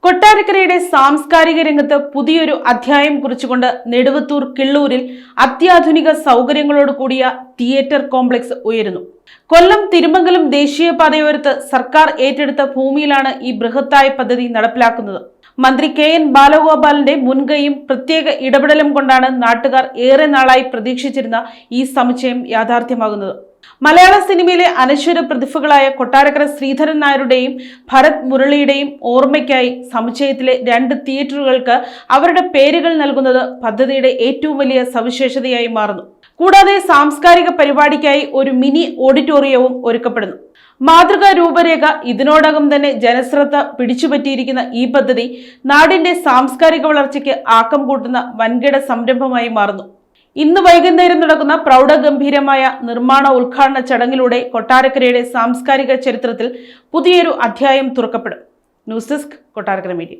കൊട്ടാരക്കരയുടെ സാംസ്കാരിക രംഗത്ത് പുതിയൊരു അധ്യായം കുറിച്ചുകൊണ്ട് നെടുവത്തൂർ കിള്ളൂരിൽ അത്യാധുനിക സൗകര്യങ്ങളോട് കൂടിയ തിയേറ്റർ കോംപ്ലക്സ് ഉയരുന്നു. കൊല്ലം തിരുമംഗലം ദേശീയപാതയോരത്ത് സർക്കാർ ഏറ്റെടുത്ത ഭൂമിയിലാണ് ഈ ബൃഹത്തായ പദ്ധതി നടപ്പിലാക്കുന്നത്. മന്ത്രി KN ബാലഗോപാലിന്റെ മുൻകൈയും പ്രത്യേക ഇടപെടലും കൊണ്ടാണ് നാട്ടുകാർ ഏറെ നാളായി പ്രതീക്ഷിച്ചിരുന്ന ഈ സമുച്ചയം യാഥാർത്ഥ്യമാകുന്നത്. മലയാള സിനിമയിലെ അനശ്വര പ്രതിഭകളായ കൊട്ടാരക്കര ശ്രീധരൻ നായരുടെയും ഭരത് മുരളിയുടെയും ഓർമ്മയ്ക്കായി സമുച്ചയത്തിലെ 2 തിയേറ്ററുകൾക്ക് അവരുടെ പേരുകൾ നൽകുന്നത് പദ്ധതിയുടെ ഏറ്റവും വലിയ സവിശേഷതയായി മാറുന്നു. കൂടാതെ സാംസ്കാരിക പരിപാടിക്കായി ഒരു മിനി ഓഡിറ്റോറിയവും ഒരുക്കപ്പെടുന്നു. മാതൃകാ രൂപരേഖ ഇതിനോടകം തന്നെ ജനശ്രദ്ധ പിടിച്ചുപറ്റിയിരിക്കുന്ന ഈ പദ്ധതി നാടിന്റെ സാംസ്കാരിക വളർച്ചയ്ക്ക് ആക്കം കൂട്ടുന്ന വൻകിട സംരംഭമായി മാറുന്നു. ഇന്ന് വൈകുന്നേരം നടക്കുന്ന പ്രൗഢഗംഭീരമായ നിർമ്മാണ ഉദ്ഘാടന ചടങ്ങിലൂടെ കൊട്ടാരക്കരയുടെ സാംസ്കാരിക ചരിത്രത്തിൽ പുതിയൊരു അധ്യായം തുറക്കപ്പെടും. News desk, Kottarakkara media.